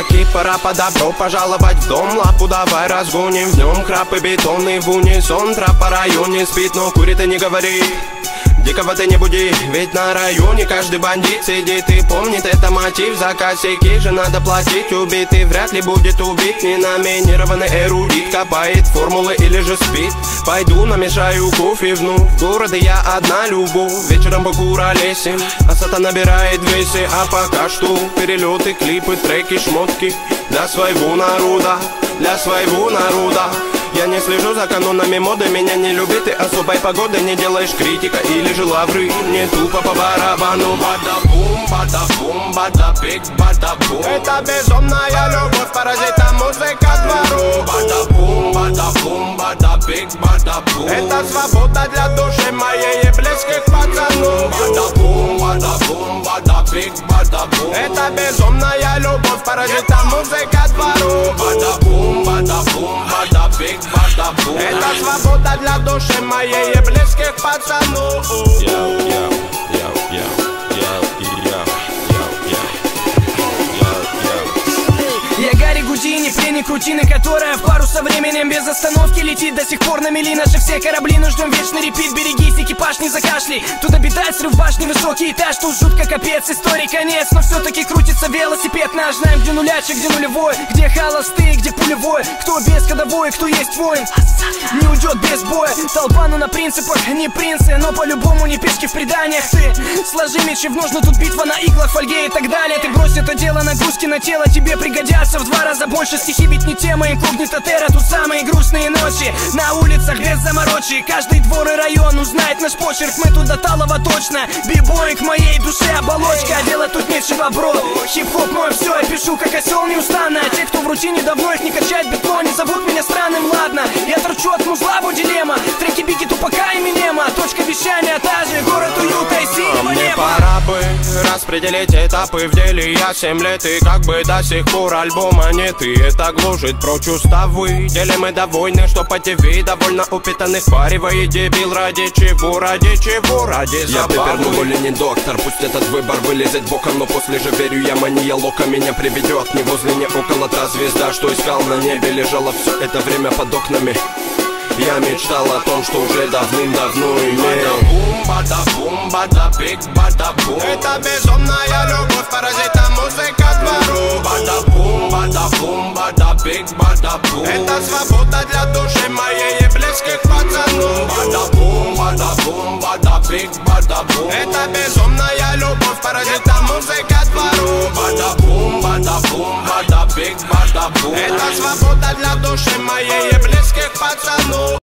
Таки пора по добро пожаловать в дом. Лапу давай разгоним, в нем храп и бетонный в унисон. Трап по районе спит, но курит и не говорит. Дикого ты не буди, ведь на районе каждый бандит сидит и помнит это мотив. За косяки же надо платить, убитый вряд ли будет убит. Ненаминированный эрудит копает формулы или же спит. Пойду намешаю кофе вновь, в городе я одна любовь. Вечером покуролесим, а сата набирает весе. А пока что перелеты, клипы, треки, шмотки для своего народа, для своего народа. Я не слежу за канонами моды, меня не любит и особой погоды. Не делаешь критика или же лавры, мне тупо по барабану. Бада-бум, бада-бум, бада-бик, бада-бум. Это безумная любовь, паразита, музыка двору. Бада-бум, бада-бум, бада-бик, бада-бум. Это свобода для души моей и близких пацанов. Бада-бум, бада-бум, бада-бик, бада-бум. Это безумная любовь, паразита, музыка двору. Бада-бум, бада-бум, бада-бик. Это свобода для души моей и близких пацанов. Я Гарри Гудини, пленник рутины, которая в пару со временем без остановки летит. До сих пор на мели наши все корабли, но ждем вечный репит. Берегись, экипаж не закашляй. Тут обитает срыв башни, высокий этаж. Тут жутко капец, истории конец. Но все-таки крутится велосипед наш. Знаем, где нулячек, где нулевой, где холостые, где пулевой. Кто без ходовой, кто есть воин, не уйдет без боя. Толпа, ну на принципах, не принцы, но по-любому не пешки в преданиях. Ты сложи мечи в ножны, тут битва на иглах, фольге и так далее. Ты брось это дело, нагрузки на тело тебе пригодятся в 2 раза больше. Стихи ведь не тема, инкогнито терра. Тут самые грустные ночи на улицах без заморочи. Каждый двор и район узнает наш почерк. Мы тут до талого точно. Бибоинг моей душе оболочка, а делать тут нечего, бро. Хип-хоп мой все, я пишу как осел неустанно. А те, кто в рутине давно их не качает битло, не зовут меня странным, ладно. Я торчу от музла, дилемма. Треки Бигги, Тупака и Эминема. Точка вещания та же, город уюта и синего мне неба. пора бы распределить этапы в деле. Я 7 лет и как бы до сих пор альбома нет. И это гложет прочь уставы. Делим мы довольны, что по ТВ довольно упитанных паривает дебил. Ради чего, ради чего, ради забавы. Я пипер, более не доктор. Пусть этот выбор вылезет боком, но после же верю я, мания лока меня приведет. Не возле, не около та звезда, что искал на небе. Лежала все это время под окнами. Я мечтал о том, что уже давным-давно имел. Бада-бум, бада-бик, бада-бум. Это безумная любовь, паразита, музыка двору. Бада-бум, бада-бум, бада-бик, бада-бум. Это свобода для души моей и близких пацанов. Бада-бум, бада-бум, бада-бик, бада-бум. Это безумная любовь, паразита, музыка двору. Бада-бум, бада-бум, бада-бик, бада-бум. Это свобода для души моей и близких пацанов.